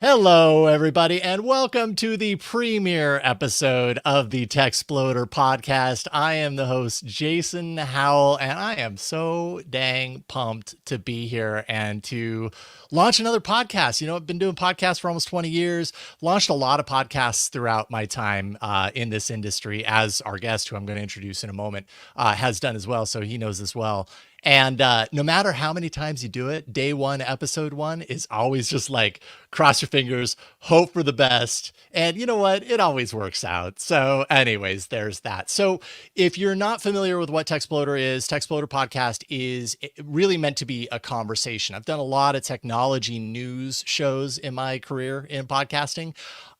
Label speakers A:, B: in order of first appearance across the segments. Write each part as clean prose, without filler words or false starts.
A: Hello, everybody, and welcome to the premiere episode of the Techsploder podcast. I am the host, Jason Howell, and I am so dang pumped to be here and to launch another podcast. You know, I've been doing podcasts for almost 20 years, launched a lot of podcasts throughout my time in this industry, as our guest, who I'm going to introduce in a moment, has done as well, so he knows as well. And no matter how many times you do it, day one, episode one is always just like, cross your fingers, hope for the best. And you know what? It always works out. So anyways, there's that. So if you're not familiar with what Techsploder is, Techsploder podcast is really meant to be a conversation. I've done a lot of technology news shows in my career in podcasting.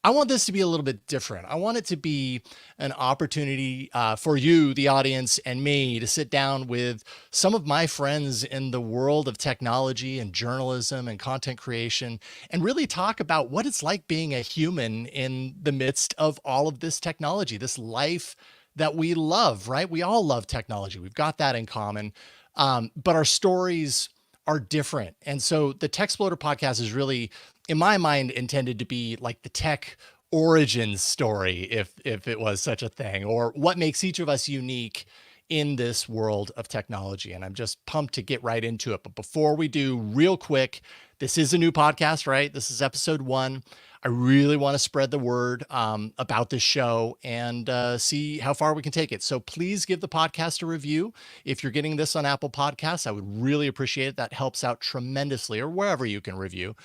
A: I want this to be a little bit different. I want it to be an opportunity for you, the audience, and me to sit down with some of my friends in the world of technology and journalism and content creation and really talk about what it's like being a human in the midst of all of this technology, this life that we love, right? We all love technology. We've got that in common, but our stories are different. And so the Techsploder podcast is really, in my mind, intended to be like the tech origin story, if it was such a thing, or what makes each of us unique in this world of technology. And I'm just pumped to get right into it. But before we do, real quick, this is a new podcast, right? This is episode 1. I really want to spread the word about this show and see how far we can take it. So please give the podcast a review. If you're getting this on Apple Podcasts, I would really appreciate it. That helps out tremendously, or wherever you can review.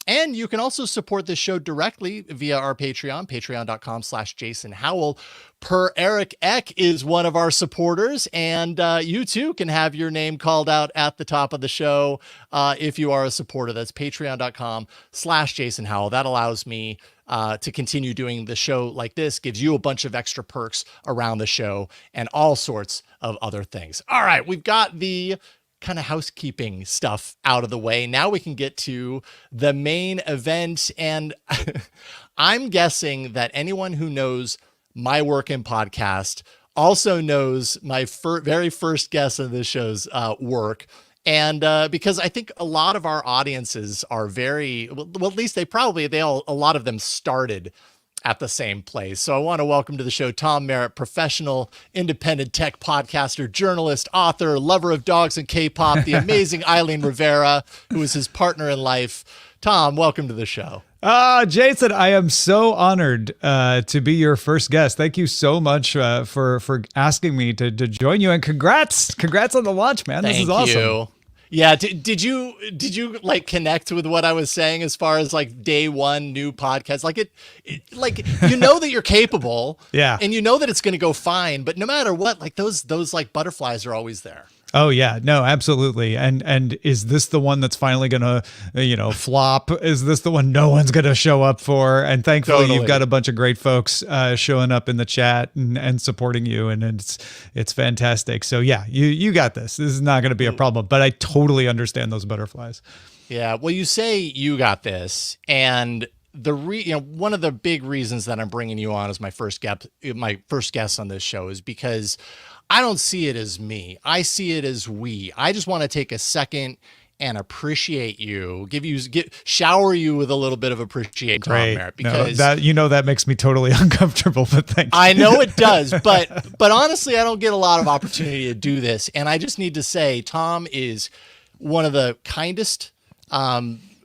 A: And you can also support this show directly via our Patreon, patreon.com/Jason Howell. Per Eric Eck is one of our supporters, and you too can have your name called out at the top of the show if you are a supporter. That's patreon.com/Jason Howell. That allows me to continue doing the show like this, gives you a bunch of extra perks around the show and all sorts of other things. All right, we've got the kind of housekeeping stuff out of the way. Now we can get to the main event. And I'm guessing that anyone who knows my work in podcast also knows my very first guest of this show's work. And because I think a lot of our audiences are very, well, at least a lot of them started at the same place. So I want to welcome to the show Tom Merritt, professional independent tech podcaster, journalist, author, lover of dogs and K-pop, the amazing Eileen Rivera, who is his partner in life. Tom, welcome to the show.
B: Jason, I am so honored to be your first guest. Thank you so much for asking me to join you, and congrats on the launch, man. This is awesome.
A: Thank you. Yeah. Did you like connect with what I was saying as far as like day one new podcast? Like like, you know that you're capable,
B: yeah,
A: and you know that it's going to go fine, but no matter what, like those like butterflies are always there.
B: Oh yeah, no, absolutely. And is this the one that's finally gonna, flop? Is this the one no one's gonna show up for? And thankfully,
A: Totally.
B: You've got a bunch of great folks showing up in the chat and supporting you, and it's fantastic. So yeah, you got this. This is not gonna be a problem. But I totally understand those butterflies.
A: Yeah. Well, you say you got this, and one of the big reasons that I'm bringing you on as my first guest on this show is because I don't see it as me. I see it as we. I just want to take a second and appreciate you, shower you with a little bit of appreciation, Tom Merritt, because
B: that makes me totally uncomfortable, but thank you.
A: I know it does, but honestly, I don't get a lot of opportunity to do this. And I just need to say, Tom is one of the kindest,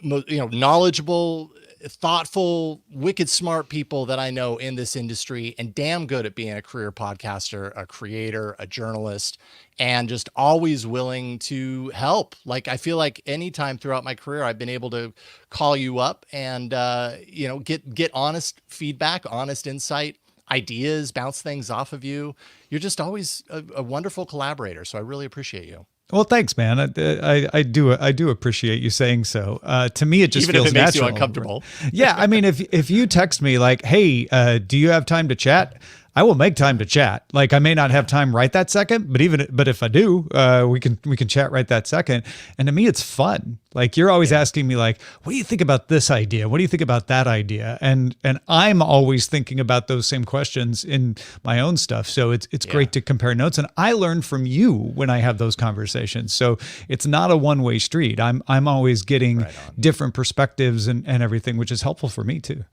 A: knowledgeable, thoughtful, wicked smart people that I know in this industry, and damn good at being a career podcaster, a creator, a journalist, and just always willing to help. Like, I feel like anytime throughout my career, I've been able to call you up and, get honest feedback, honest insight, ideas, bounce things off of you. You're just always a wonderful collaborator. So I really appreciate you.
B: Well, thanks, man. I do appreciate you saying so. To me, it just
A: Even
B: feels
A: if it makes
B: natural.
A: you uncomfortable.
B: Yeah, I mean, if you text me like, "Hey, do you have time to chat?" I will make time to chat. Like, I may not have time right that second, but if I do, we can chat right that second. And to me, it's fun. Like, you're always asking me, like, what do you think about this idea? What do you think about that idea? And I'm always thinking about those same questions in my own stuff. So it's great to compare notes. And I learn from you when I have those conversations. So it's not a one-way street. I'm always getting different perspectives and everything, which is helpful for me too.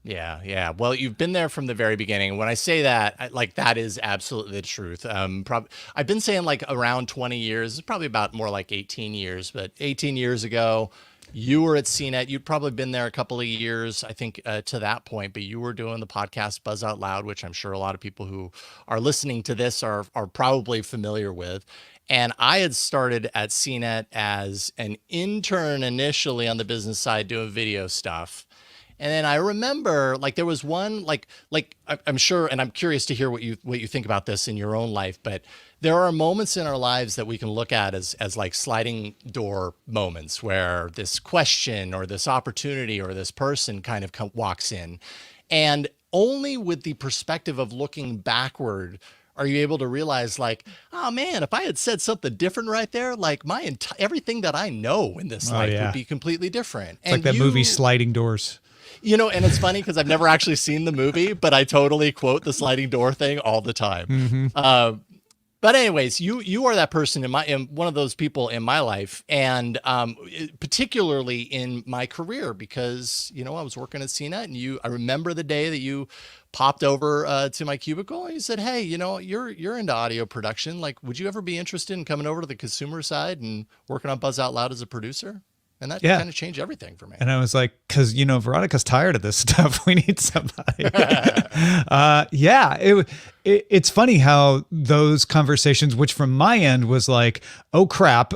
A: Yeah. Well, you've been there from the very beginning. When I say that, like, that is absolutely the truth. I've been saying like around 20 years. It's probably about more like 18 years. But 18 years ago, you were at CNET. You'd probably been there a couple of years, I think, to that point. But you were doing the podcast Buzz Out Loud, which I'm sure a lot of people who are listening to this are probably familiar with. And I had started at CNET as an intern initially on the business side doing video stuff. And then I remember, like, there was one, like I'm sure, and I'm curious to hear what you think about this in your own life, but there are moments in our lives that we can look at as like sliding door moments where this question or this opportunity or this person kind of walks in. And only with the perspective of looking backward are you able to realize, like, oh man, if I had said something different right there, like everything that I know in this life would be completely different.
B: It's like that movie Sliding Doors.
A: You know, and it's funny because I've never actually seen the movie, but I totally quote the sliding door thing all the time. Mm-hmm. But anyways, you are that person in one of those people in my life, and particularly in my career, because I was working at CNET, and I remember the day that you popped over to my cubicle and you said, "Hey, you're into audio production. Like, would you ever be interested in coming over to the consumer side and working on Buzz Out Loud as a producer?" And that kind of changed everything for me.
B: And I was like, because, Veronica's tired of this stuff. We need somebody. It's funny how those conversations, which from my end was like, oh, crap,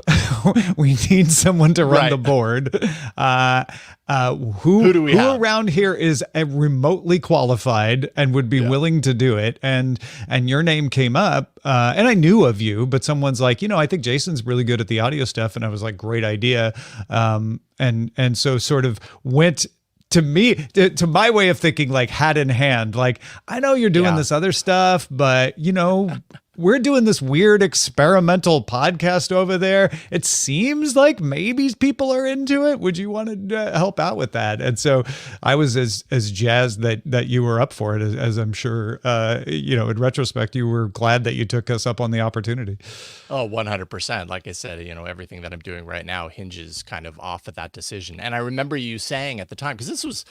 B: we need someone to run the board. Who do we have? Who around here is remotely qualified and would be willing to do it? And your name came up, and I knew of you, but someone's like, I think Jason's really good at the audio stuff. And I was like, great idea. And so sort of went to my way of thinking, like hat in hand, like, I know you're doing this other stuff, but we're doing this weird experimental podcast over there. It seems like maybe people are into it. Would you want to help out with that? And so I was as jazzed that you were up for it, as I'm sure, in retrospect, you were glad that you took us up on the opportunity.
A: Oh, 100%. Like I said, everything that I'm doing right now hinges kind of off of that decision. And I remember you saying at the time, because this was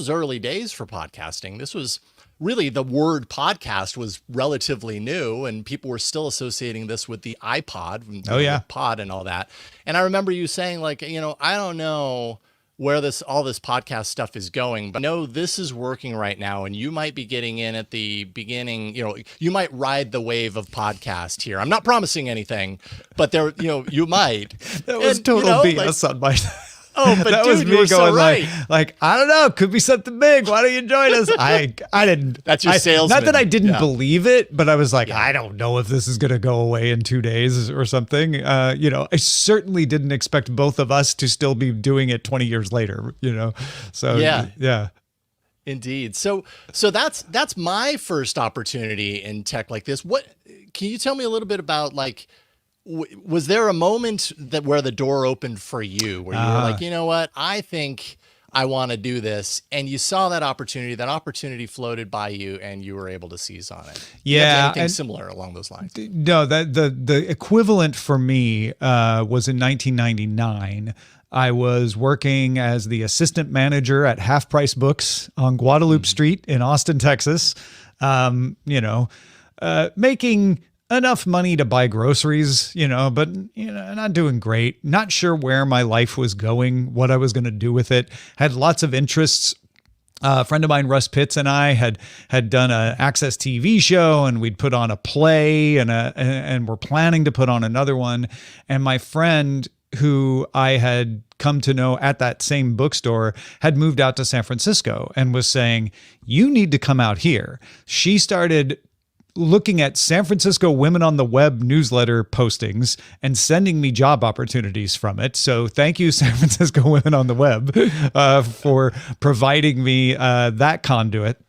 A: early days for podcasting. This was really, the word podcast was relatively new, and people were still associating this with the iPod, pod and all that. And I remember you saying, like, I don't know where all this podcast stuff is going, but I know this is working right now, and you might be getting in at the beginning. You might ride the wave of podcast here. I'm not promising anything, but you might.
B: That was total BS on my
A: Oh, but
B: that was me going so right. like, I don't know, could be something big. Why don't you join us? I didn't.
A: That's your salesman.
B: Not that I didn't believe it, but I was like, I don't know if this is going to go away in 2 days or something. I certainly didn't expect both of us to still be doing it 20 years later. So yeah.
A: Indeed. So that's my first opportunity in tech like this. What can you tell me a little bit about, like, was there a moment where the door opened for you, where you were like, you know what, I think I want to do this, and you saw that opportunity floated by you, and you were able to seize on it?
B: Yeah.
A: Anything similar along those lines?
B: No, the equivalent for me was in 1999. I was working as the assistant manager at Half Price Books on Guadalupe Street in Austin, Texas. Making enough money to buy groceries, but, not doing great. Not sure where my life was going, what I was going to do with it. Had lots of interests. A friend of mine, Russ Pitts, and I had done an Access TV show, and we'd put on a play, and we're planning to put on another one. And my friend, who I had come to know at that same bookstore, had moved out to San Francisco and was saying, you need to come out here. She started looking at San Francisco Women on the Web newsletter postings and sending me job opportunities from it. So thank you, San Francisco Women on the Web, for providing me that conduit.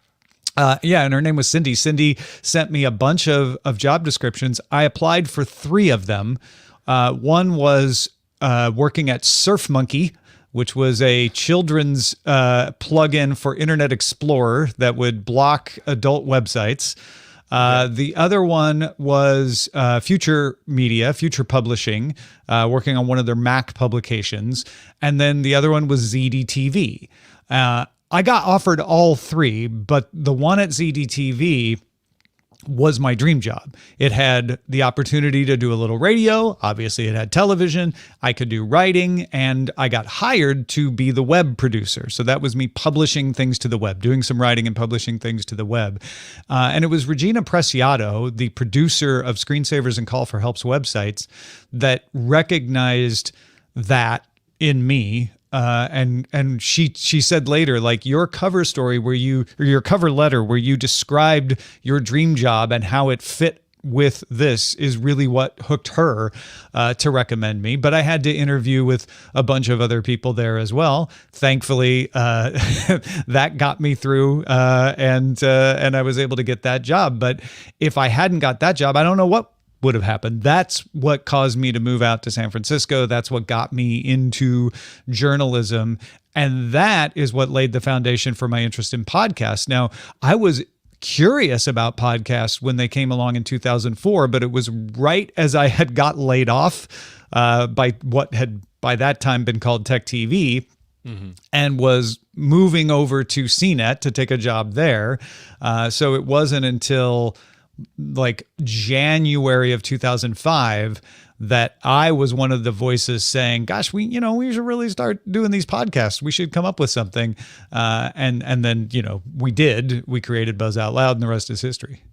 B: Yeah, and her name was Cindy. Cindy sent me a bunch of job descriptions. I applied for 3 of them. One was working at SurfMonkey, which was a children's plugin for Internet Explorer that would block adult websites. The other one was Future Media, Future Publishing, working on one of their Mac publications. And then the other one was ZDTV. I got offered all 3, but the one at ZDTV was my dream job. It had the opportunity to do a little radio. Obviously, it had television. I could do writing, and I got hired to be the web producer. So that was me publishing things to the web, doing some writing and publishing things to the web. And it was Regina Preciado, the producer of Screensavers and Call for Help's websites, that recognized that in me. And she said later, like, your cover story or your cover letter where you described your dream job and how it fit with this is really what hooked her to recommend me. But I had to interview with a bunch of other people there as well. Thankfully, that got me through, and I was able to get that job. But if I hadn't got that job, I don't know what would have happened. That's what caused me to move out to San Francisco. That's what got me into journalism. And that is what laid the foundation for my interest in podcasts. Now, I was curious about podcasts when they came along in 2004, but it was right as I had got laid off by what had by that time been called TechTV. Mm-hmm. And was moving over to CNET to take a job there. So it wasn't until like January of 2005 that I was one of the voices saying, gosh, we should really start doing these podcasts. We should come up with something. And then, we did. We created Buzz Out Loud, and the rest is history.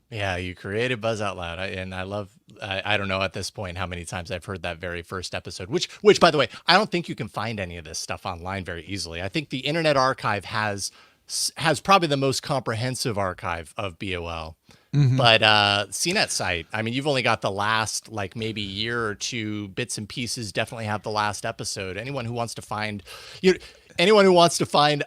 A: Yeah, you created Buzz Out Loud. I don't know at this point how many times I've heard that very first episode, which by the way, I don't think you can find any of this stuff online very easily. I think the Internet Archive has probably the most comprehensive archive of BOL. Mm-hmm. But CNET site, I mean, you've only got the last maybe year or two bits and pieces. Definitely have the last episode. Anyone who wants to find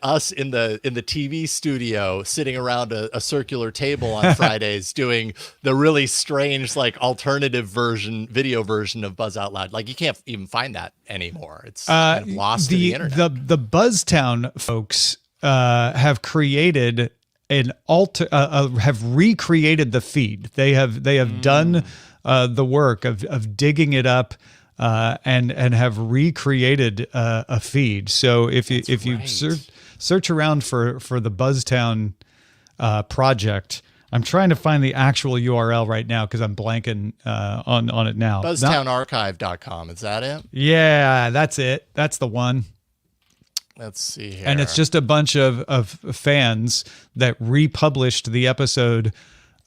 A: us in the TV studio sitting around a circular table on Fridays doing the really strange alternative video version of Buzz Out Loud, you can't even find that anymore. It's kind of lost to the internet.
B: The Buzztown folks have created have recreated the feed. They have done the work of digging it up and have recreated a feed. So if you search around for the Buzztown project, I'm trying to find the actual URL right now because I'm blanking on it now.
A: BuzztownArchive.com, is that it?
B: Yeah, that's it. That's the one.
A: Let's see here.
B: And it's just a bunch of fans that republished the episode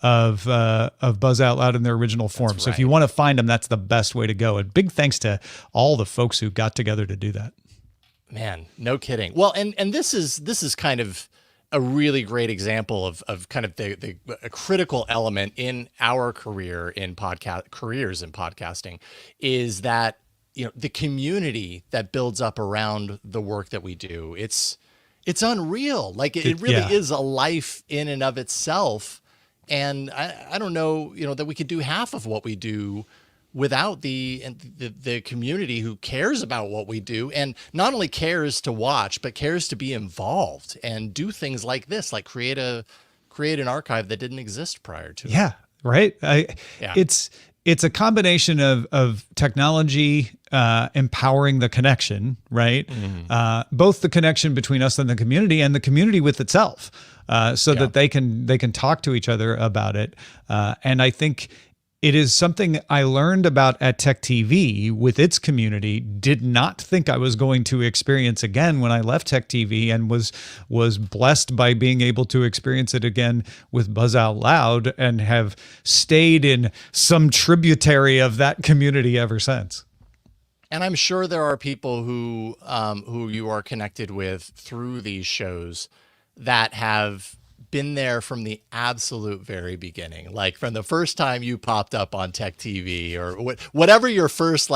B: of Buzz Out Loud in their original form. So if you want to find them, that's the best way to go. And big thanks to all the folks who got together to do that.
A: Man, no kidding. Well, and this is kind of a really great example of kind of the critical element in our careers in podcasting is that the community that builds up around the work that we do. It's unreal. It really is a life in and of itself. And I don't know, that we could do half of what we do without the community who cares about what we do, and not only cares to watch, but cares to be involved and do things like this, like create an archive that didn't exist prior to it.
B: Yeah, right. It's a combination of technology empowering the connection, right? Mm-hmm. Both the connection between us and the community with itself, that they can talk to each other about it. And I think it is something I learned about at TechTV with its community. Did not think I was going to experience again when I left TechTV, and was blessed by being able to experience it again with Buzz Out Loud, and have stayed in some tributary of that community ever since.
A: And I'm sure there are people who you are connected with through these shows that have been there from the absolute very beginning, like from the first time you popped up on Tech TV or whatever your first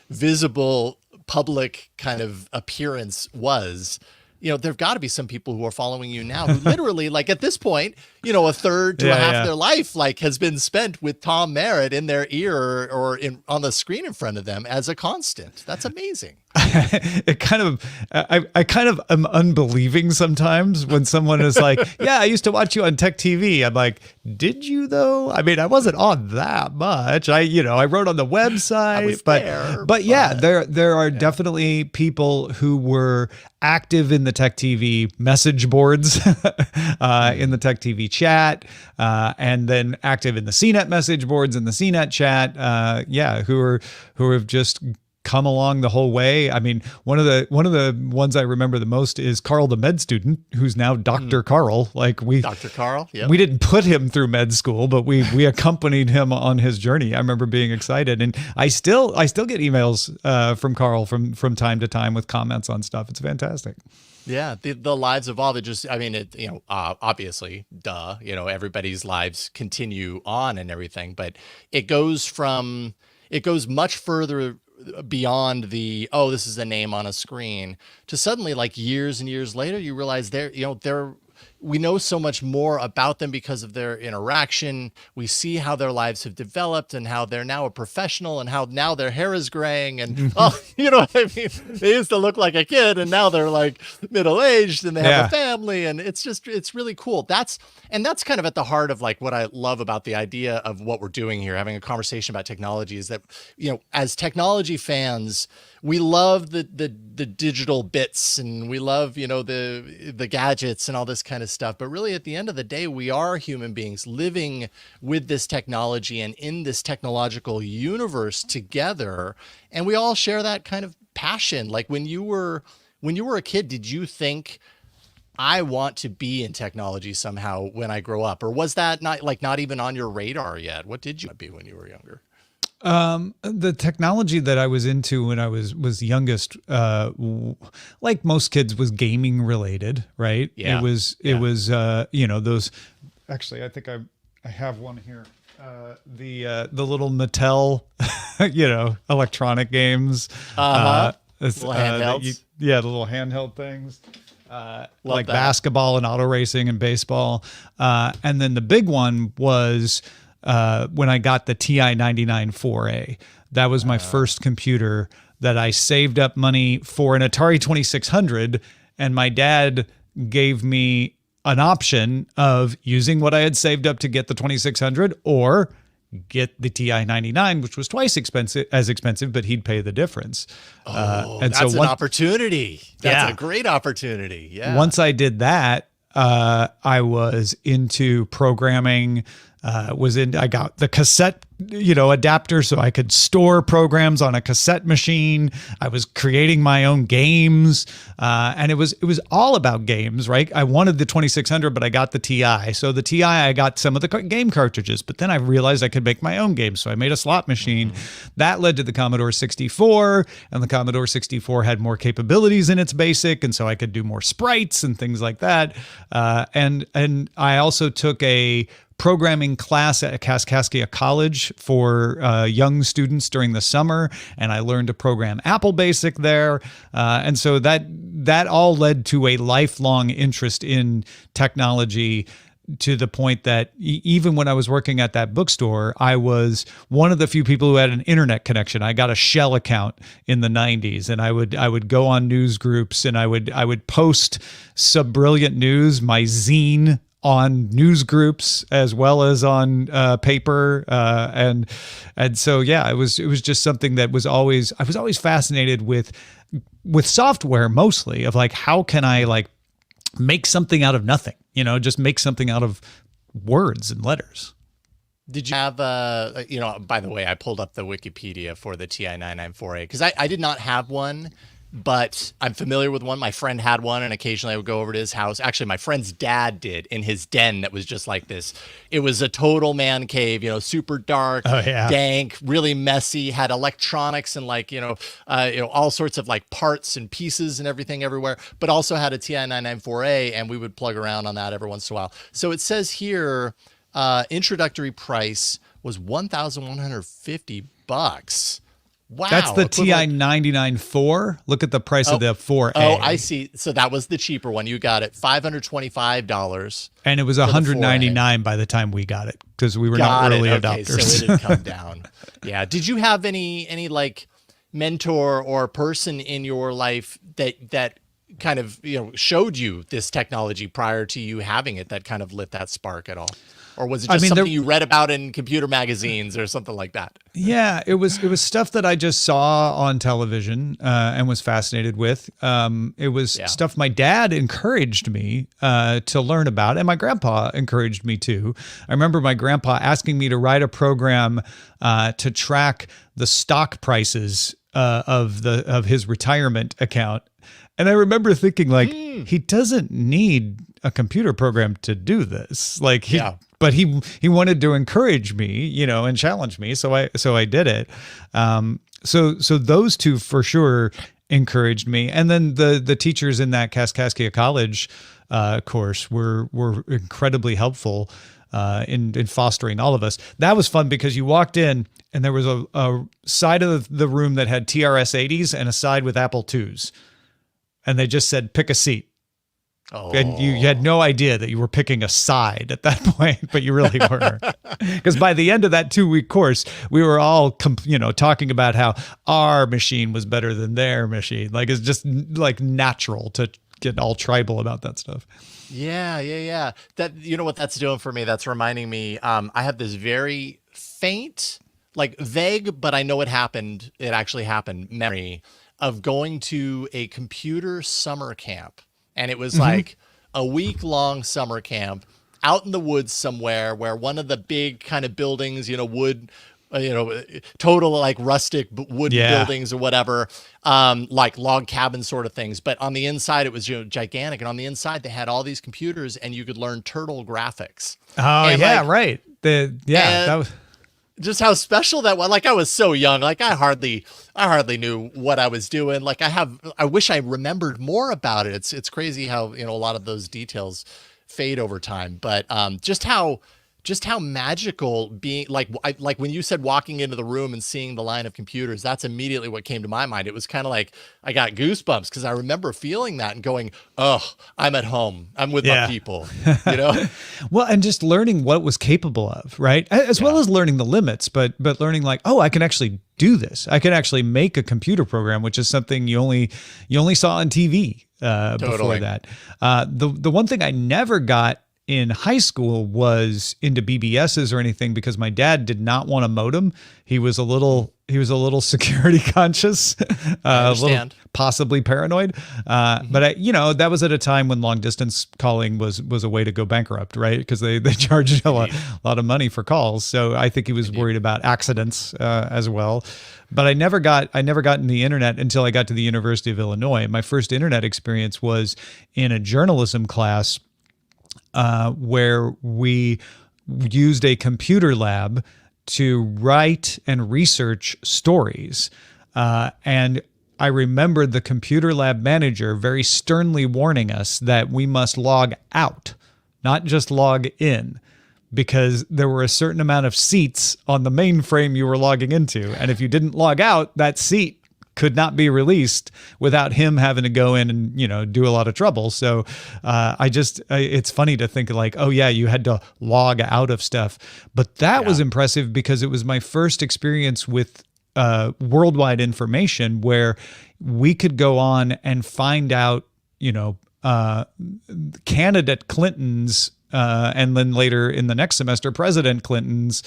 A: visible public kind of appearance was. there've got to be some people who are following you now who literally, like at this point, a third to a half of their life, like has been spent with Tom Merritt in their ear or on the screen in front of them as a constant. That's amazing.
B: I kind of am unbelieving sometimes when someone is like, yeah, I used to watch you on TechTV. I'm like, did you though? I mean, I wasn't on that much. I wrote on the website, but yeah, there are definitely people who were active in the TechTV message boards, in the TechTV chat, and then active in the CNET message boards and the CNET chat. Who have just come along the whole way. I mean, one of the ones I remember the most is Carl, the med student, who's now Dr. Carl. Like
A: Dr. Carl, yeah.
B: We didn't put him through med school, but we accompanied him on his journey. I remember being excited, and I still get emails from Carl from time to time with comments on stuff. It's fantastic.
A: Yeah, the lives evolve. It just, I mean, obviously, duh, everybody's lives continue on and everything, but it goes much further beyond this is a name on a screen to suddenly, like years and years later, you realize we know so much more about them because of their interaction. We see how their lives have developed and how they're now a professional and how now their hair is graying and, you know what I mean? They used to look like a kid and now they're like middle-aged and they have a family, and it's really cool. That's kind of at the heart of like what I love about the idea of what we're doing here, having a conversation about technology, is that, as technology fans, we love the digital bits and we love, the gadgets and all this kind of stuff. But really at the end of the day, we are human beings living with this technology and in this technological universe together. And we all share that kind of passion. Like when you were a kid, did you think, I want to be in technology somehow when I grow up? Or was that not even on your radar yet? What did you be when you were younger?
B: The technology that I was into when I was youngest, like most kids, was gaming related, right?
A: Yeah.
B: It was those, actually, I think I have one here. The little Mattel, electronic games,
A: little handhelds.
B: The little handheld things. Like
A: that.
B: Basketball and auto racing and baseball. And then the big one was when I got the TI 99 4A. That was my first computer that I saved up money for an Atari 2600, and my dad gave me an option of using what I had saved up to get the 2600 or get the TI 99, which was twice as expensive, but he'd pay the difference.
A: And that's an opportunity. That's a great opportunity. Yeah.
B: Once I did that, I was into programming. I got the cassette, adapter so I could store programs on a cassette machine. I was creating my own games. And it was all about games, right? I wanted the 2600, but I got the TI. So the TI, I got some of the game cartridges, but then I realized I could make my own games. So I made a slot machine. That led to the Commodore 64, and the Commodore 64 had more capabilities in its BASIC. And so I could do more sprites and things like that. And I also took a programming class at Kaskaskia College for young students during the summer, and I learned to program Apple Basic there. And so that all led to a lifelong interest in technology, to the point that even when I was working at that bookstore, I was one of the few people who had an internet connection. I got a Shell account in the 90s, and I would go on news groups, and I would post Subbrilliant News, my zine, on news groups as well as on paper, and so it was just something that I was always fascinated with software, mostly, of like, how can I like make something out of nothing, just make something out of words and letters.
A: Did you have by the way, I pulled up the Wikipedia for the TI 994A because I did not have one, but I'm familiar with one. My friend had one, and occasionally I would go over to his house. Actually, my friend's dad did, in his den that was just like this. It was a total man cave, super dark, dank, really messy, had electronics and like, all sorts of like parts and pieces and everything everywhere, but also had a TI 994A, and we would plug around on that every once in a while. So it says here, introductory price was $1,150. Wow.
B: That's the TI
A: equivalent-
B: 99.4. Look at the price of the 4A.
A: Oh, I see. So that was the cheaper one. You got it $525.
B: And it was
A: for the
B: 199 by the time we got it because we were
A: Got
B: not early
A: it. Okay,
B: adopters.
A: so it had come down. Yeah. Did you have any like mentor or person in your life that kind of, showed you this technology prior to you having it, that kind of lit that spark at all? Or was it just something you read about in computer magazines or something like that?
B: Yeah, it was stuff that I just saw on television and was fascinated with. It was stuff my dad encouraged me to learn about, and my grandpa encouraged me too. I remember my grandpa asking me to write a program to track the stock prices of his retirement account. And I remember thinking, like, he doesn't need a computer program to do this. Like, but he wanted to encourage me, and challenge me. So I did it. So those two for sure encouraged me. And then the teachers in that Kaskaskia College course were incredibly helpful in fostering all of us. That was fun because you walked in and there was a side of the room that had TRS-80s and a side with Apple IIs. And they just said, pick a seat. Oh. And you had no idea that you were picking a side at that point, but you really were. Because by the end of that 2-week course, we were all, talking about how our machine was better than their machine. Like, it's just like natural to get all tribal about that stuff.
A: Yeah. That, what that's doing for me? That's reminding me, I have this very faint, like vague, but I know it actually happened, memory of going to a computer summer camp. And it was like a week-long summer camp out in the woods somewhere where one of the big kind of buildings, wood, total like rustic wood buildings or whatever, like log cabin sort of things. But on the inside, it was gigantic. And on the inside, they had all these computers and you could learn turtle graphics.
B: Oh, and right. That was...
A: Just how special that was. Like, I was so young. Like, I hardly knew what I was doing. Like, I wish I remembered more about it. It's crazy how, a lot of those details fade over time, but just how magical being, like when you said walking into the room and seeing the line of computers, that's immediately what came to my mind. It was kind of like I got goosebumps because I remember feeling that and going, oh, I'm at home. I'm with my people,
B: Well, and just learning what it was capable of, right? As well as learning the limits, but learning like, oh, I can actually do this. I can actually make a computer program, which is something you only saw on TV before that. The one thing I never got in high school was into BBSs or anything because my dad did not want a modem. He was a little security conscious, a little possibly paranoid. But that was at a time when long distance calling was a way to go bankrupt, right? Because they charged a lot of money for calls. So I think he was worried about accidents as well. But I never got in the internet until I got to the University of Illinois. My first internet experience was in a journalism class where we used a computer lab to write and research stories. And I remember the computer lab manager very sternly warning us that we must log out, not just log in, because there were a certain amount of seats on the mainframe you were logging into. And if you didn't log out, that seat could not be released without him having to go in and, do a lot of trouble. So it's funny to think like, oh yeah, you had to log out of stuff. But that was impressive because it was my first experience with worldwide information where we could go on and find out, candidate Clinton's and then later in the next semester, President Clinton's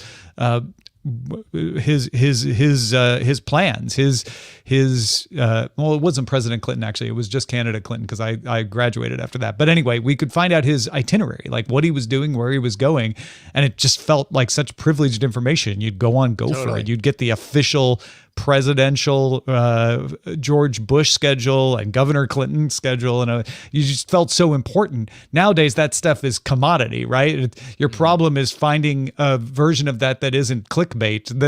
B: his plans, well, it wasn't President Clinton, actually. It was just candidate Clinton because I graduated after that. But anyway, we could find out his itinerary, like what he was doing, where he was going. And it just felt like such privileged information. You'd go for it. You'd get the official presidential George Bush schedule and Governor Clinton schedule, and you just felt so important. Nowadays, that stuff is commodity, right? Your problem is finding a version of that isn't clickbait,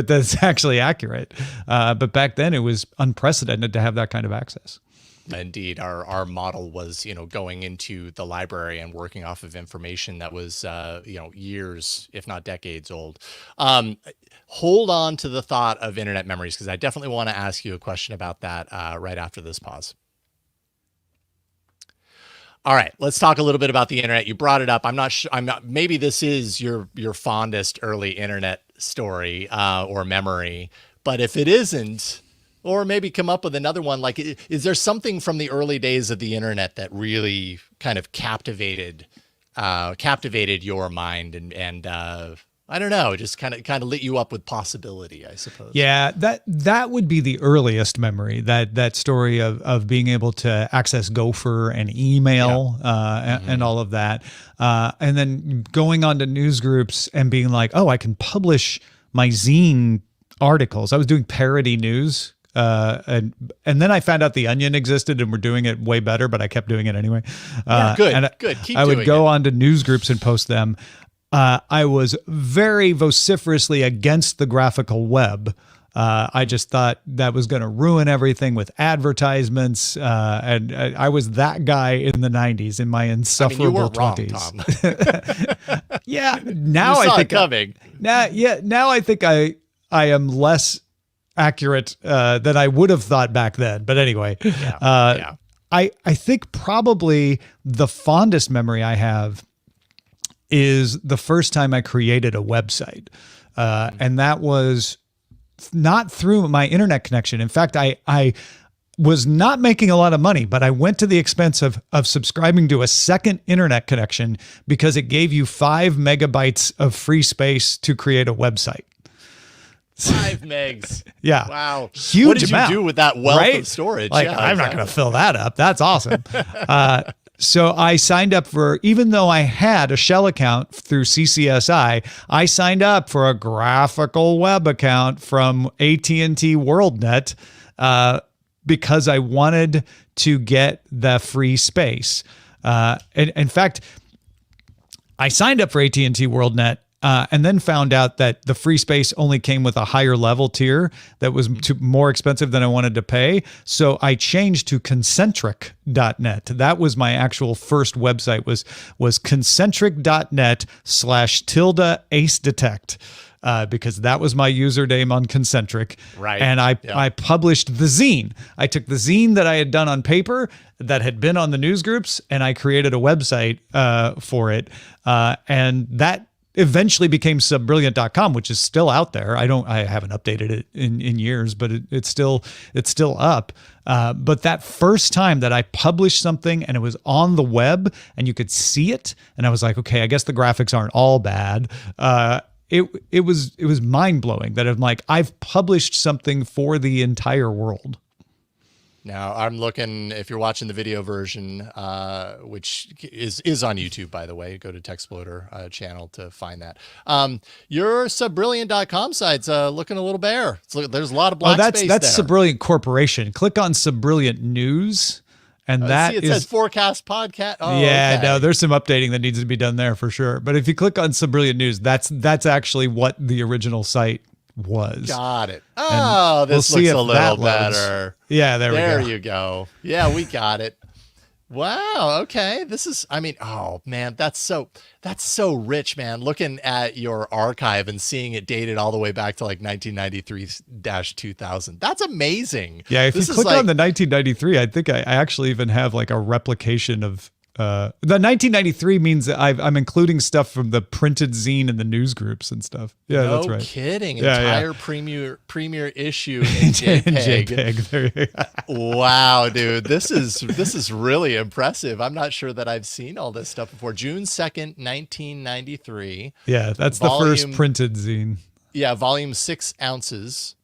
B: that's actually accurate. But back then, it was unprecedented to have that kind of access.
A: Indeed, our model was, going into the library and working off of information that was, years, if not decades old. Hold on to the thought of internet memories, because I definitely want to ask you a question about that right after this pause. All right, let's talk a little bit about the internet. You brought it up. I'm not sure. Maybe this is your fondest early internet story or memory, but if it isn't, or maybe come up with another one. Like, is there something from the early days of the internet that really kind of captivated your mind and I don't know, just kind of lit you up with possibility, I suppose.
B: Yeah, that would be the earliest memory. That story of being able to access Gopher and email and all of that, and then going on to news groups and being like, oh, I can publish my zine articles. I was doing parody news. And then I found out the Onion existed and we're doing it way better, but I kept doing it anyway.
A: Good. Keep
B: I would
A: doing
B: go
A: it.
B: on to news groups and post them. I was very vociferously against the graphical web. I just thought that was going to ruin everything with advertisements. And I was that guy in the 90s in my insufferable
A: you weren't
B: 20s.
A: Wrong, Tom.
B: Yeah. Now
A: you saw
B: I think
A: it coming.
B: Now I think I am less accurate than I would have thought back then. But anyway, I think probably the fondest memory I have is the first time I created a website. And that was not through my internet connection. In fact, I was not making a lot of money, but I went to the expense of subscribing to a second internet connection because it gave you 5 megabytes of free space to create a website.
A: 5 megs.
B: Yeah.
A: Wow.
B: Huge
A: What did
B: amount,
A: you do with that wealth
B: right?
A: of storage?
B: Like, I'm not going to fill that up. That's awesome. So I signed up for, even though I had a shell account through CCSI, I signed up for a graphical web account from AT&T WorldNet because I wanted to get the free space. And in fact, I signed up for AT&T WorldNet and then found out that the free space only came with a higher level tier that was more expensive than I wanted to pay. So I changed to Concentric.net. That was my actual first website, was Concentric.net/AceDetect. Because that was my username on Concentric.
A: Right.
B: And I published the zine. I took the zine that I had done on paper that had been on the news groups, and I created a website for it. And that eventually became subbrilliant.com, which is still out there. I haven't updated it in years, but it's still up. But that first time that I published something and it was on the web and you could see it, and I was like, okay, I guess the graphics aren't all bad. It was mind blowing that I'm like, I've published something for the entire world.
A: Now I'm looking, if you're watching the video version, which is on YouTube, by the way, go to Techsploder channel to find that. Your subbrilliant.com site's looking a little bare. There's a lot of black space there.
B: That's Subbrilliant Corporation. Click on Subbrilliant News. And that
A: it says forecast podcast. Oh,
B: yeah,
A: okay.
B: no, there's some updating that needs to be done there for sure. But if you click on Subbrilliant News, that's actually what the original site was.
A: Got it. Oh, this looks a little better.
B: Yeah, there we go.
A: There you go. Yeah, we got it. Wow. Okay. Oh man, that's so rich, man. Looking at your archive and seeing it dated all the way back to like 1993-2000. That's amazing.
B: Yeah. If you click on the 1993, I think I actually even have like a replication of the 1993 means that I'm including stuff from the printed zine and the news groups and stuff. Yeah, that's right.
A: No kidding.
B: Yeah,
A: Entire premiere issue in JPEG.
B: There you go.
A: Wow, dude. This is really impressive. I'm not sure that I've seen all this stuff before. June 2nd, 1993.
B: Yeah, that's the first printed zine.
A: Yeah, volume 6 ounces.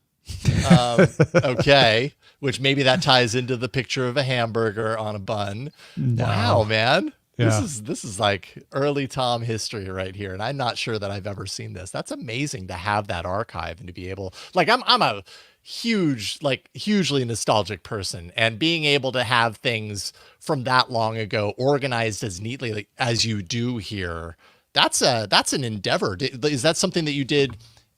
A: Okay. Which maybe that ties into the picture of a hamburger on a bun. No. Wow, man. Yeah. This is like early Tom history right here. And I'm not sure that I've ever seen this. That's amazing to have that archive and to be able, like, I'm a hugely nostalgic person, and being able to have things from that long ago organized as neatly as you do here, that's an endeavor. Is that something that you did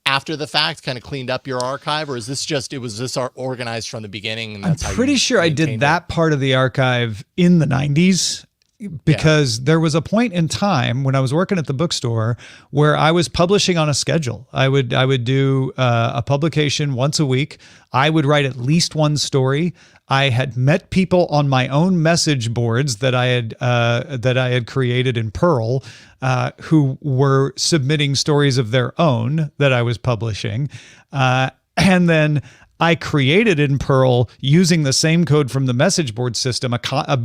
A: after the fact kind of cleaned up your archive, or is this just, was this organized from the beginning? And
B: I'm
A: that's
B: pretty sure I did that part of the archive in the 90s. Because there was a point in time when I was working at the bookstore where I was publishing on a schedule. I would do a publication once a week. I would write at least one story. I had met people on my own message boards that I had created in Perl, who were submitting stories of their own that I was publishing, and then I created in Perl using the same code from the message board system, a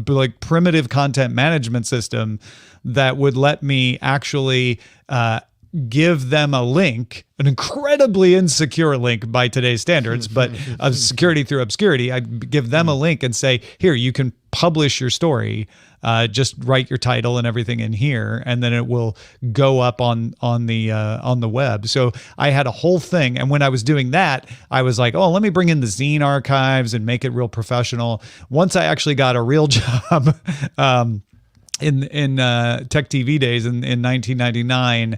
B: like primitive content management system that would let me actually give them a link, an incredibly insecure link by today's standards, but of security through obscurity. I'd give them a link and say, here, you can publish your story. Just write your title and everything in here, and then it will go up on the web. So I had a whole thing, and when I was doing that, I was like, oh, let me bring in the zine archives and make it real professional. Once I actually got a real job in TechTV days in 1999,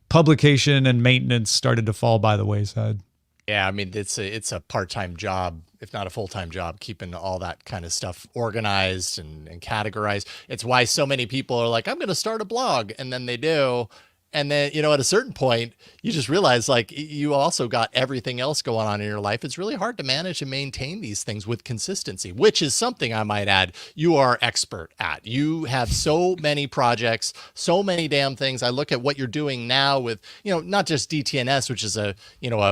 B: publication and maintenance started to fall by the wayside.
A: Yeah, I mean, it's a part-time job, if not a full-time job, keeping all that kind of stuff organized and categorized. It's why so many people are like, I'm going to start a blog, and then they do. And then, at a certain point, you just realize like you also got everything else going on in your life. It's really hard to manage and maintain these things with consistency, which is something I might add you are expert at. You have so many projects, so many damn things. I look at what you're doing now with, not just DTNS, which is a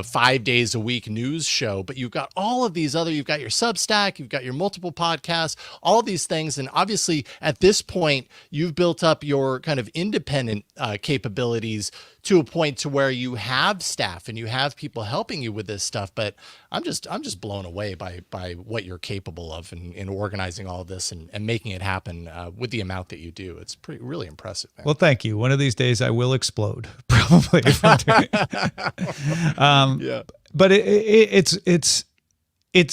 A: 5 days a week news show, but you've got all of these other, you've got your Substack, you've got your multiple podcasts, all these things. And obviously at this point, you've built up your kind of independent capabilities to a point to where you have staff and you have people helping you with this stuff. But I'm just blown away by what you're capable of in organizing all of this and making it happen with the amount that you do. It's really impressive, man.
B: Well, thank you. One of these days I will explode, probably. If I'm doing it. But it's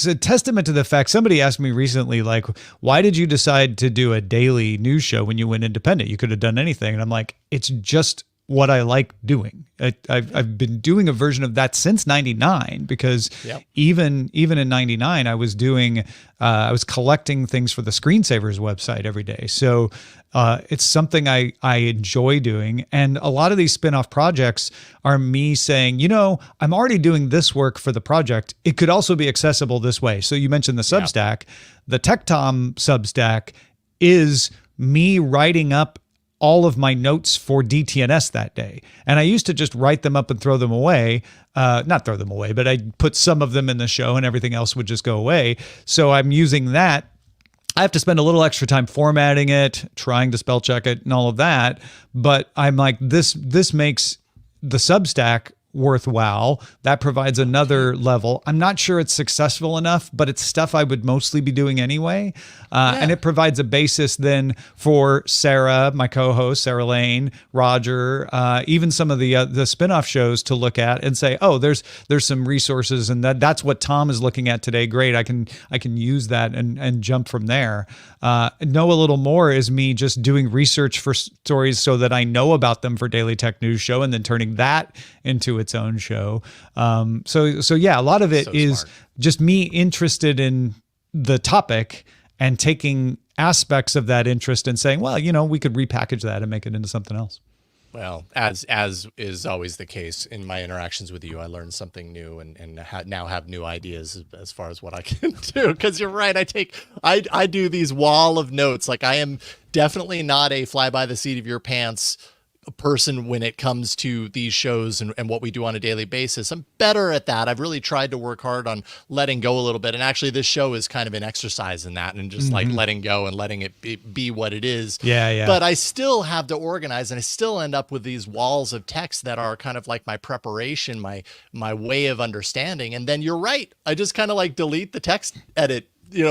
B: a testament to the fact, somebody asked me recently, like, why did you decide to do a daily news show when you went independent? You could have done anything. And I'm like, it's just what I like doing. I've been doing a version of that since 99, because even in 99, I was collecting things for the Screensavers website every day. So it's something I enjoy doing. And a lot of these spin-off projects are me saying, I'm already doing this work for the project. It could also be accessible this way. So you mentioned the Substack. The TechTom Substack is me writing up all of my notes for DTNS that day. And I used to just write them up and throw them away. Not throw them away, but I'd put some of them in the show and everything else would just go away. So I'm using that. I have to spend a little extra time formatting it, trying to spell check it and all of that. But I'm like, this makes the Substack worthwhile. That provides another level. I'm not sure it's successful enough, but it's stuff I would mostly be doing anyway. And it provides a basis then for Sarah, my co-host, Sarah Lane, Roger, even some of the spinoff shows to look at and say, oh, there's some resources, and that's what Tom is looking at today. Great. I can use that and jump from there. Know a little more is me just doing research for stories so that I know about them for Daily Tech News Show, and then turning that into its own show. So yeah, a lot of it is just me interested in the topic and taking aspects of that interest and saying, well, we could repackage that and make it into something else.
A: Well, as is always the case in my interactions with you, I learn something new and now have new ideas as far as what I can do. Because you're right, I do these wall of notes. Like, I am definitely not a fly by the seat of your pants person when it comes to these shows and what we do on a daily basis. I'm better at that. I've really tried to work hard on letting go a little bit. And actually this show is kind of an exercise in that, and just like letting go and letting it be what it is.
B: Yeah.
A: But I still have to organize, and I still end up with these walls of text that are kind of like my preparation, my way of understanding. And then you're right. I just kind of like delete the text edit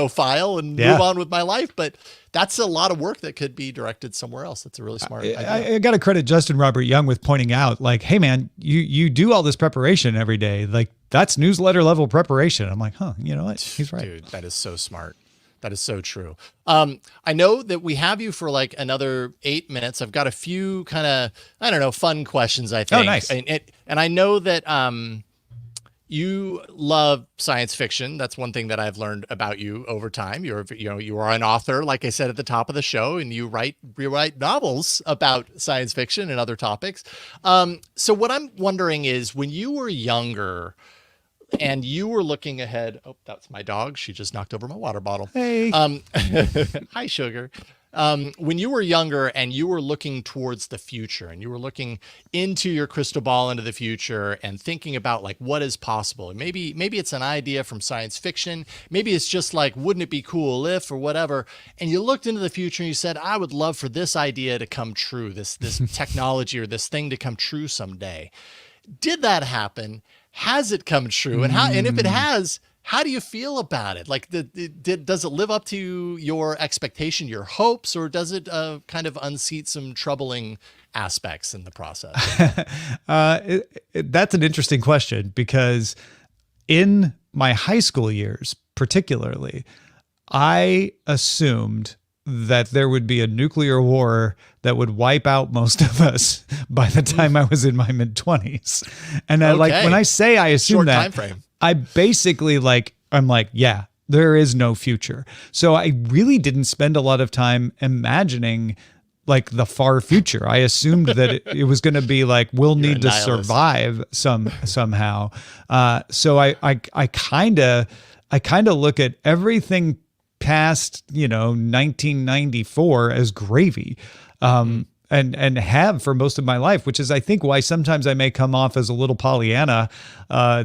A: file and move on with my life. But that's a lot of work that could be directed somewhere else. That's a really smart idea.
B: I got to credit Justin Robert Young with pointing out, like, hey man, you do all this preparation every day. Like, that's newsletter level preparation. I'm like, you know what? He's right.
A: Dude, that is so smart. That is so true. I know that we have you for like another 8 minutes. I've got a few kind of, I don't know, fun questions, I think.
B: Oh, nice.
A: And I know that you love science fiction. That's one thing that I've learned about you over time. You are an author, like I said at the top of the show, and you write novels about science fiction and other topics. So what I'm wondering is, when you were younger and you were looking ahead, oh, that's my dog. She just knocked over my water bottle.
B: Hey.
A: Hi, Sugar. When you were younger and you were looking towards the future and you were looking into your crystal ball into the future and thinking about like what is possible, and maybe it's an idea from science fiction, maybe it's just like, wouldn't it be cool if, or whatever, and you looked into the future and you said, I would love for this idea to come true, this technology or this thing to come true someday. Did that happen? Has it come true? And if it has, how do you feel about it? Like, does it live up to your expectation, your hopes, or does it kind of unseat some troubling aspects in the process?
B: That's an interesting question, because in my high school years, particularly, I assumed that there would be a nuclear war that would wipe out most of us by the time I was in my mid-20s. And when I say I assume
A: Short
B: that,
A: time frame.
B: I basically I'm like, yeah, there is no future. So I really didn't spend a lot of time imagining like the far future. I assumed that it was going to be like, we'll need to survive somehow. So I kind of look at everything past, 1994 as gravy. And have for most of my life, which is, I think, why sometimes I may come off as a little Pollyanna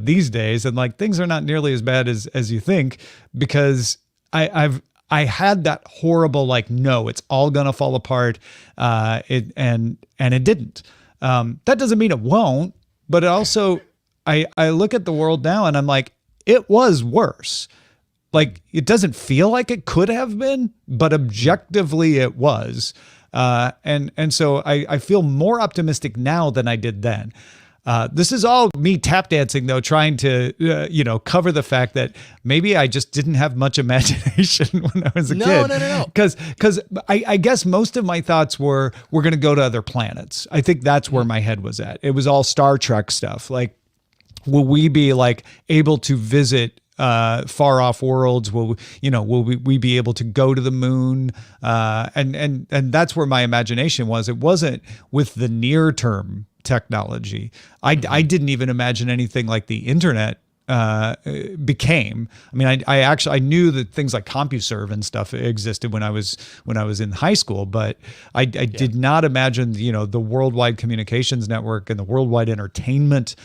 B: these days, and like things are not nearly as bad as you think, because I had that horrible like, no, it's all gonna fall apart, and it didn't. That doesn't mean it won't, but it also I look at the world now and I'm like, it was worse. Like, it doesn't feel like it could have been, but objectively it was. And so I feel more optimistic now than I did then. This is all me tap dancing, though, trying to, cover the fact that maybe I just didn't have much imagination when I was a kid.
A: No.
B: Because I guess most of my thoughts were, we're going to go to other planets. I think that's where my head was at. It was all Star Trek stuff. Like, will we be like able to visit far off worlds? Will we be able to go to the moon? And that's where my imagination was. It wasn't with the near term technology. I didn't even imagine anything like the internet became. I mean, I knew that things like CompuServe and stuff existed when I was in high school, but I did not imagine, the worldwide communications network and the worldwide entertainment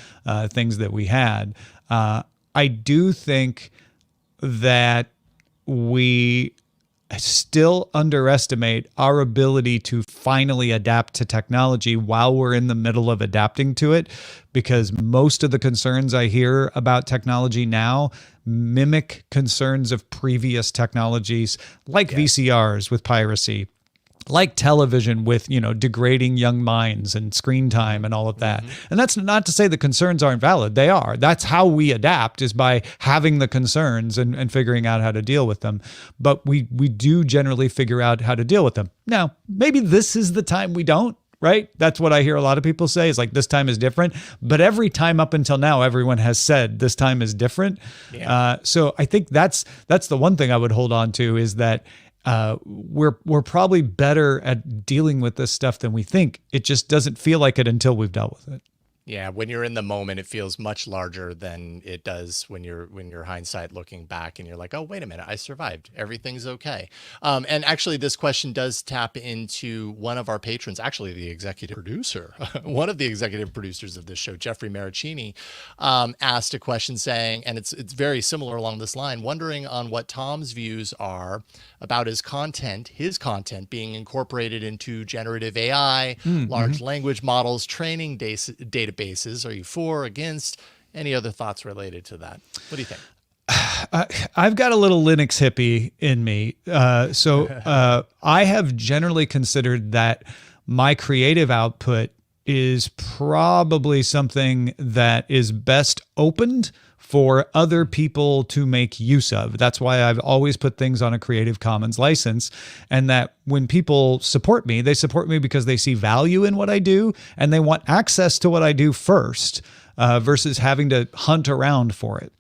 B: things that we had. I do think that we still underestimate our ability to finally adapt to technology while we're in the middle of adapting to it, because most of the concerns I hear about technology now mimic concerns of previous technologies, like VCRs with piracy, like television with, degrading young minds and screen time and all of that. And that's not to say the concerns aren't valid. They are. That's how we adapt, is by having the concerns and figuring out how to deal with them. But we do generally figure out how to deal with them. Now, maybe this is the time we don't, right? That's what I hear a lot of people say, is like, this time is different. But every time up until now, everyone has said this time is different. Yeah. So I think that's the one thing I would hold on to, is that we're probably better at dealing with this stuff than we think. It just doesn't feel like it until we've dealt with it.
A: Yeah, when you're in the moment, it feels much larger than it does when you're hindsight looking back and you're like, oh, wait a minute, I survived. Everything's okay. And actually, this question does tap into one of our patrons, actually the executive producer, one of the executive producers of this show, Jeffrey Merritt, asked a question saying, and it's very similar along this line, wondering on what Tom's views are about his content being incorporated into generative AI, large language models, training databases. Are you for, against? Any other thoughts related to that? What do you think?
B: I've got a little Linux hippie in me. So I have generally considered that my creative output is probably something that is best opened for other people to make use of. That's why I've always put things on a Creative Commons license, and that when people support me, they support me because they see value in what I do and they want access to what I do first, versus having to hunt around for it.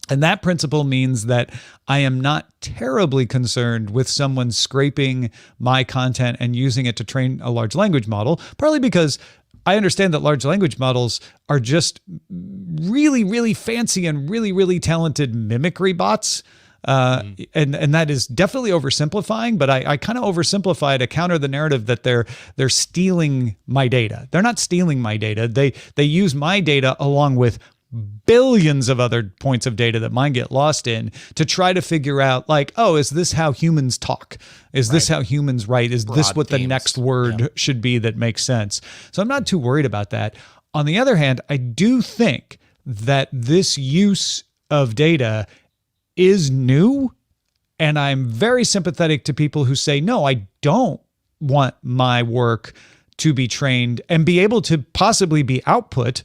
B: And that principle means that I am not terribly concerned with someone scraping my content and using it to train a large language model, partly because I understand that large language models are just really, really fancy and really, really talented mimicry bots. And that is definitely oversimplifying, but I kind of oversimplify to counter the narrative that they're stealing my data. They're not stealing my data. They use my data along with billions of other points of data that mine get lost in to try to figure out, like, oh, is this how humans talk? Is this how humans write? Is this what the next word should be that makes sense? So I'm not too worried about that. On the other hand, I do think that this use of data is new, and I'm very sympathetic to people who say, no, I don't want my work to be trained and be able to possibly be output.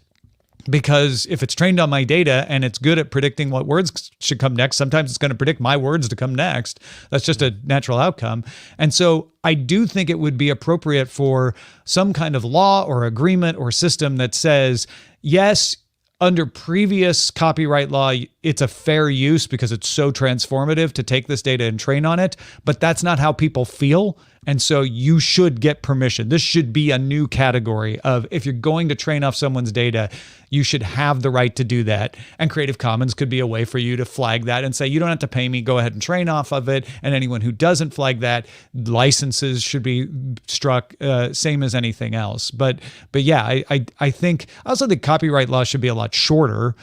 B: Because if it's trained on my data and it's good at predicting what words should come next, sometimes it's going to predict my words to come next. That's just a natural outcome. And so I do think it would be appropriate for some kind of law or agreement or system that says, yes, under previous copyright law, it's a fair use because it's so transformative to take this data and train on it, but that's not how people feel. And so you should get permission. This should be a new category of, if you're going to train off someone's data, you should have the right to do that. And Creative Commons could be a way for you to flag that and say, you don't have to pay me, go ahead and train off of it. And anyone who doesn't flag that, licenses should be struck, same as anything else. But yeah, I think, I also think copyright law should be a lot shorter.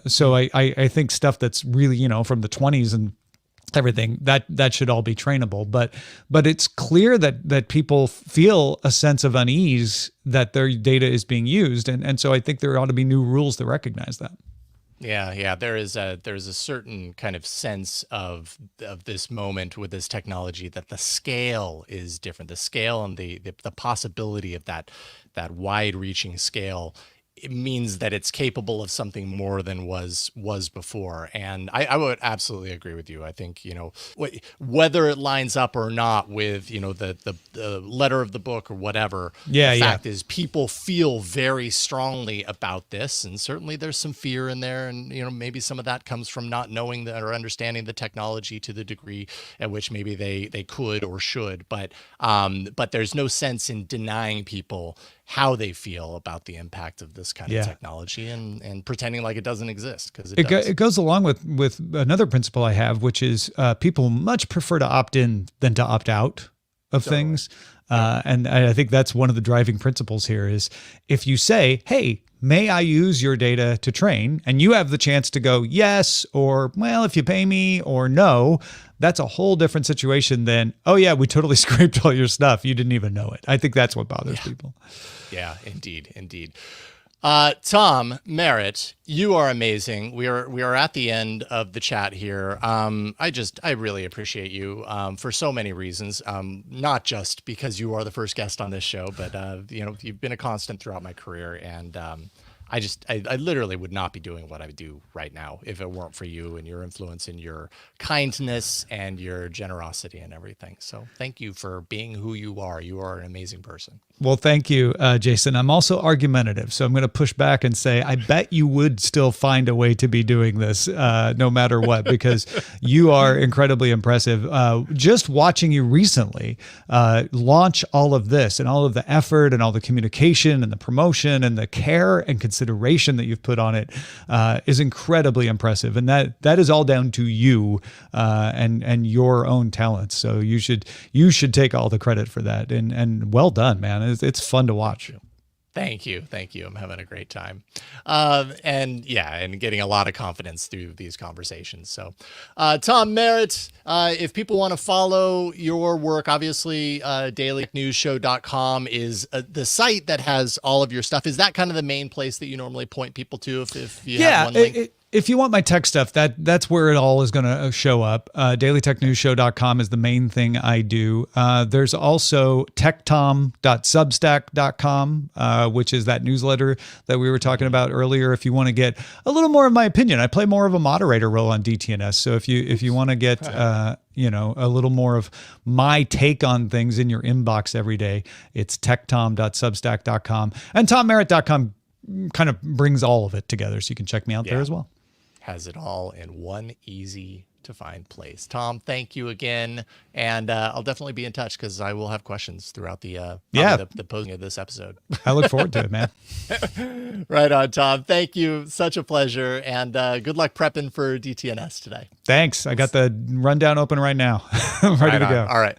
B: So I think stuff that's really, from the 20s and everything, that should all be trainable. But it's clear that people feel a sense of unease that their data is being used. And so I think there ought to be new rules that recognize that.
A: Yeah. There's a certain kind of sense of this moment with this technology that the scale is different. The scale and the possibility of that wide-reaching scale, it means that it's capable of something more than was before. And I would absolutely agree with you. I think, whether it lines up or not with, the letter of the book or whatever, the fact is people feel very strongly about this. And certainly there's some fear in there. And, maybe some of that comes from not knowing or understanding the technology to the degree at which maybe they could or should. But there's no sense in denying people how they feel about the impact of this kind of technology and pretending like it doesn't exist, because it does. It
B: goes along with another principle I have, which is people much prefer to opt in than to opt out of things. And I think that's one of the driving principles here is, if you say, hey, may I use your data to train? And you have the chance to go yes, or, well, if you pay me, or no. That's a whole different situation than, oh yeah, we totally scraped all your stuff. You didn't even know it. I think that's what bothers people.
A: Yeah, indeed. Tom Merritt, you are amazing. We are at the end of the chat here. I really appreciate you for so many reasons. Not just because you are the first guest on this show, but you've been a constant throughout my career, and I literally would not be doing what I do right now if it weren't for you and your influence and your kindness and your generosity and everything. So thank you for being who you are. You are an amazing person.
B: Well, thank you, Jason. I'm also argumentative, so I'm going to push back and say, I bet you would still find a way to be doing this no matter what, because you are incredibly impressive. Just watching you recently launch all of this and all of the effort and all the communication and the promotion and the care and consideration that you've put on it is incredibly impressive. And that is all down to you and your own talents. So you should take all the credit for that. And well done, man. It's fun to watch.
A: Thank you. I'm having a great time. And getting a lot of confidence through these conversations. So, Tom Merritt, if people want to follow your work, obviously, dailynewsshow.com is the site that has all of your stuff. Is that kind of the main place that you normally point people to if you have one link?
B: if you want my tech stuff, that's where it all is going to show up. DailyTechNewsShow.com is the main thing I do. There's also techtom.substack.com, which is that newsletter that we were talking about earlier. If you want to get a little more of my opinion, I play more of a moderator role on DTNS. So if you want to get a little more of my take on things in your inbox every day, it's techtom.substack.com, and TomMerritt.com kind of brings all of it together, so you can check me out there as well.
A: Has it all in one easy to find place. Tom, thank you again, and I'll definitely be in touch because I will have questions throughout the posting of this episode.
B: I look forward to it, man.
A: Right on, Tom. Thank you. Such a pleasure, and good luck prepping for DTNS today.
B: Thanks. I got the rundown open right now. I'm ready to go.
A: All right.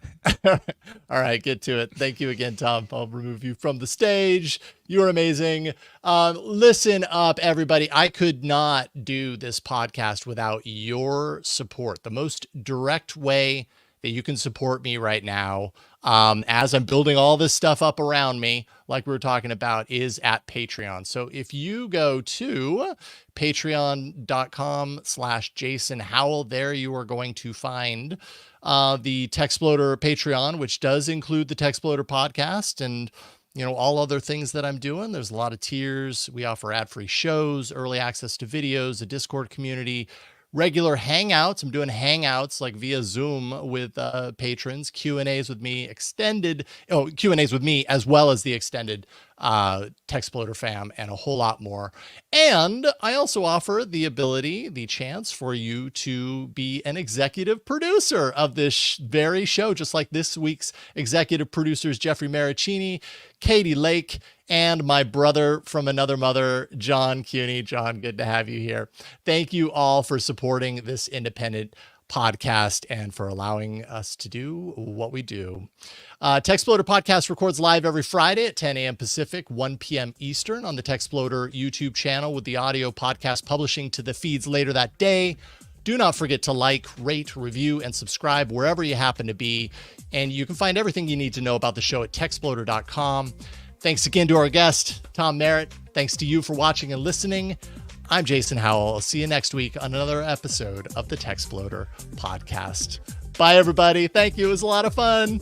A: All right, get to it. Thank you again, Tom. I'll remove you from the stage. You are amazing. Listen up, everybody. I could not do this podcast without your support. The most direct way that you can support me right now, as I'm building all this stuff up around me, like we were talking about, is at Patreon. So if you go to patreon.com/Jason Howell, there you are going to find the Techsploder Patreon, which does include the Techsploder podcast and all other things that I'm doing. There's a lot of tiers. We offer ad-free shows, early access to videos, a Discord community, regular hangouts. I'm doing hangouts like via Zoom with patrons, Q&As with me, Q&As with me, as well as the extended Techsploder fam, and a whole lot more. And I also offer the chance for you to be an executive producer of this very show, just like this week's executive producers, Jeffrey Maricini, Katie Lake, and my brother from another mother, John Cuny. John, good to have you here. Thank you all for supporting this independent podcast and for allowing us to do what we do. Techsploder podcast records live every Friday at 10 a.m. Pacific, 1 p.m. Eastern on the Techsploder YouTube channel, with the audio podcast publishing to the feeds later that day. Do not forget to like, rate, review, and subscribe wherever you happen to be. And you can find everything you need to know about the show at techsploder.com. Thanks again to our guest, Tom Merritt. Thanks to you for watching and listening. I'm Jason Howell. I'll see you next week on another episode of the Techsploder podcast. Bye, everybody. Thank you. It was a lot of fun.